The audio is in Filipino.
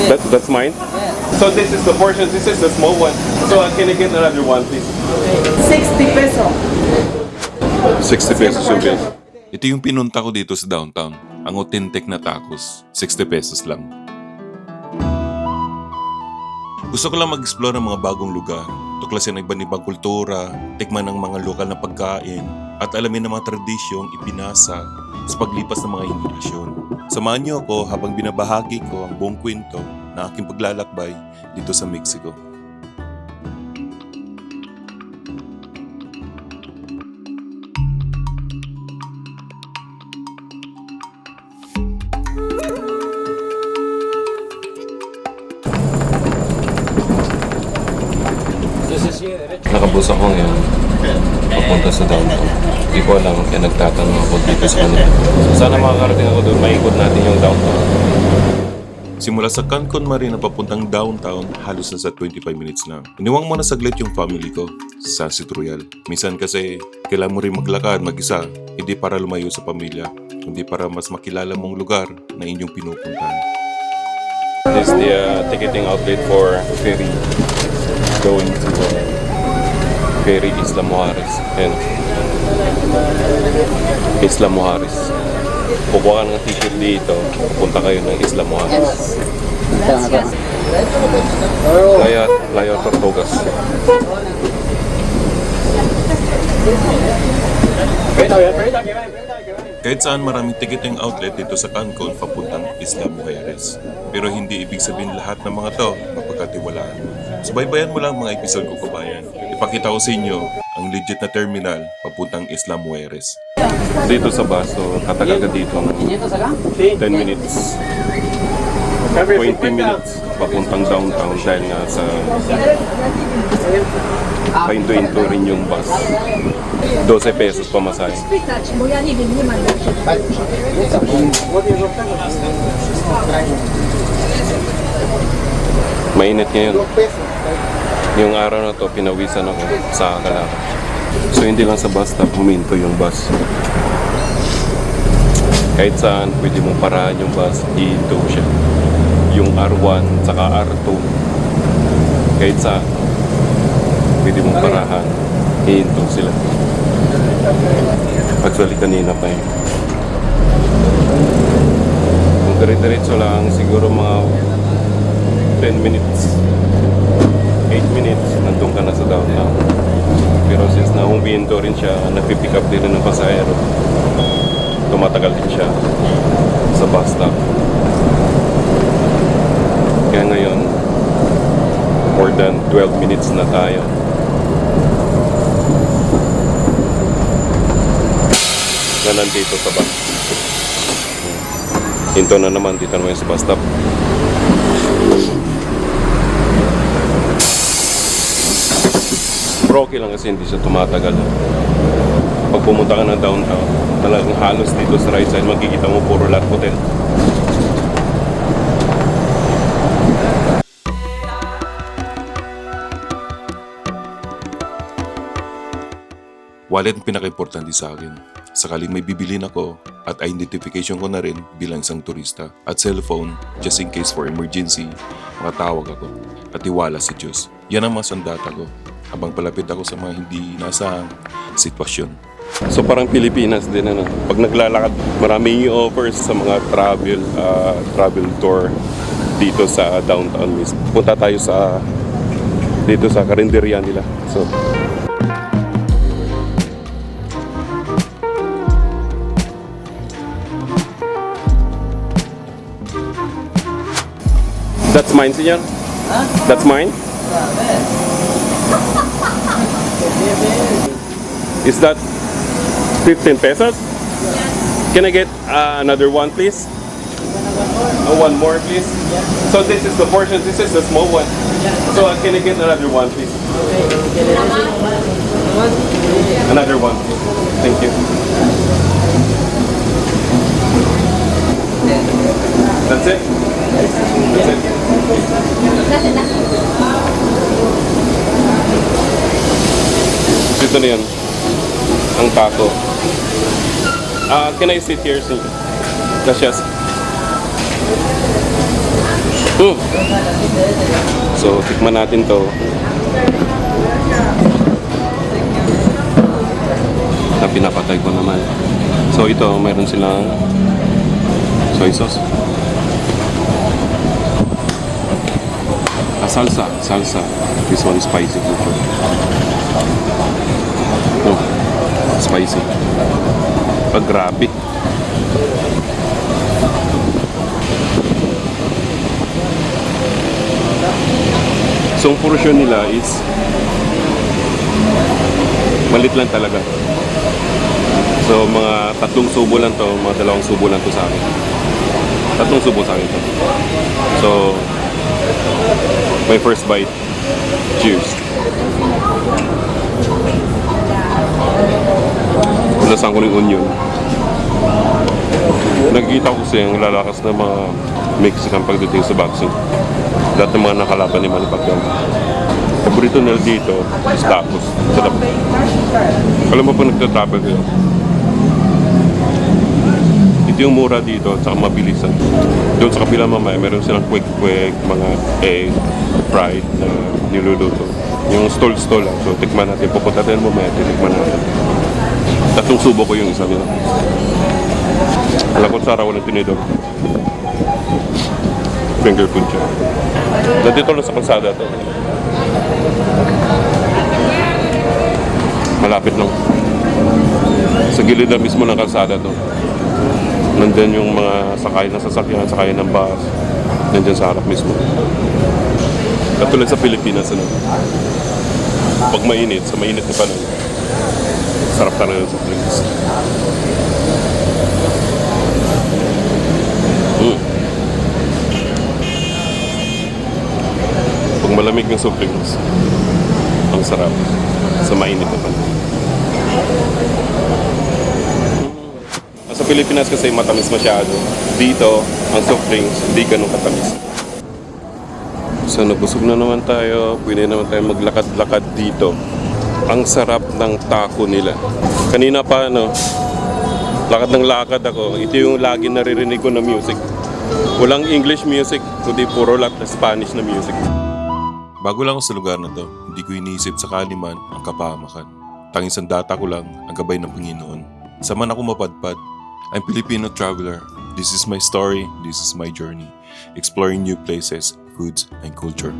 That's mine? Yeah. So this is the portion, this is the small one. So can I get another one, please? 60 peso. 60 pesos yung bill. Ito yung pinunta ko dito sa downtown. Ang authentic na tacos. 60 pesos lang. Gusto ko lang mag-explore ng mga bagong lugar. Tuklasin ang iba't ibang kultura, tikman ng mga lokal na pagkain, at alamin ang mga tradisyong ipinasa sa paglipas ng mga henerasyon. Samahan niyo ako habang binabahagi ko ang buong kwento na aking paglalakbay dito sa Mexico. Nakabus ako ngayon, papunta sa downtown. Hindi ko alam, kaya nagtatanong ako dito sa kanila. So sana makakarating ako doon, maikot natin yung downtown. Simula sa Cancun Marina papuntang downtown, halos nasa 25 minutes lang. Iniwang mo na saglit yung family ko sa Sunset Royal. Minsan kasi, kailangan mo rin maglakad mag-isa, hindi para lumayo sa pamilya, hindi para mas makilala mong lugar na inyong pinupuntahan. This is the ticketing outlet for ferry going to ferry Isla Mujeres. And Isla Mujeres. Kukuha ka ng ticket dito, pupunta kayo ng Isla Mujeres. Playa Tortugas. Kahit saan maraming ticketing outlet dito sa Cancun papuntang Isla Mujeres. Pero hindi ibig sabihin lahat ng mga to mapagkatiwalaan. Subaybayan mo lang mga episode ko, kabayan. Ipakita ko sa inyo ang legit na terminal papuntang Isla Mujeres. Dito sa bus, so tatagal ka dito ng 10 minutes. 20 minutes papuntang downtown dahil nga sa painto-into rin yung bus. 12 pesos pamasahe. Mainit ngayon. Yung araw na to, pinawisan ako sa kalakad. So hindi lang sa bus stop, huminto yung bus. Kahit saan, pwede mong parahan yung bus, hihinto siya. Yung R1, saka R2. Kahit saan, pwede mong parahan, hihinto sila. Actually, kanina pa yun. Kung dire-diretso lang, siguro mga 10 minutes, 8 minutes, nandun ka na sa downtown. Pero since na huminto rin siya, napipick up din ng pasahero, tumatagal din siya sa bus stop. Kaya ngayon, more than 12 minutes na tayo. Na nandito sa bus. Hinto na naman, dito naman sa bus stop. Pero okay lang kasi hindi siya tumatagal. Pag pumunta ka ng downtown, talagang halos dito sa right side, makikita mo puro lot hotel. Wallet ang pinaka-importante sa akin. Sakaling may bibilin ako at identification ko na rin bilang isang turista. At cellphone, just in case for emergency, makatawag ako. At iwala sa Diyos. Yan ang mga sandata ko habang palapit ako sa mga hindi nasahang sitwasyon. So parang Pilipinas din, ano? Pag naglalakad, maraming offers sa mga travel tour dito sa downtown mismo. Punta tayo sa dito sa karinderya nila. So that's mine, senor? Huh? That's mine? Is that 15 pesos? Can I get another one, please? One more, please. So this is the portion. This is the small one. So can I get another one, please? Another one, please. Thank you. That's it? That's it. Dito na yan. Ang taco. Can I sit here? Gracias. So, tikman natin to. Na pinapatay ko naman. So, ito, mayroon silang soy sauce. Salsa. This one is spicy. Oh, spicy. Grabe. So, ang portion nila is malit lang talaga. So, mga 3 subo lang to, mga 2 subo lang to sa akin. 3 subo sa akin to. So, my first bite. Cheers. Lasan ko ng onion. Nakikita ko kasi ang lalakas ng mga Mexican pagdating sa boxing. Lahat ng mga nakalaban ni Manny Pacquiao. Paborito nila dito is tacos. Sarap. Alam mo pa nagtatravel kayo. Ito yung mura dito at saka mabilisan. Doon sa kabila mamaya, meron silang quick, mga egg, fried na niluluto. Yung stall lang. So, tikman natin. Pupunta tayo mamaya, tikman natin. 3 subo ko yung isa nila. Alam ko sa araw ng tinidor. Finger food siya. Nandito lang sa kalsada to. Malapit lang. Sa gilid na mismo ng kalsada to. Nandun yung mga sakay ng sasakyan, sakay ng bus. Nandun sa harap mismo. Katulad sa Pilipinas, ano? Pag mainit, sa mainit na panahon, sarap talaga sa drinks. Pag malamig ng soft drinks, ang sarap sa mainit na panahon. Sa Pilipinas kasi matamis masyado. Dito, ang soft drinks, hindi ganun katamis. So, nabusog na naman tayo. Pwede naman tayo maglakad-lakad dito. Ang sarap ng taco nila. Kanina pa, lakad ng lakad ako. Ito yung lagi naririnig ko na music. Walang English music, kundi puro lahat na Spanish na music. Bago lang ako sa lugar na to, hindi ko iniisip sa kaliman ang kapahamakan. Tanging sandata ko lang ang gabay ng Panginoon. Sa man ako mapadpad, I'm Filipino traveler. This is my story, this is my journey. Exploring new places, foods, and culture.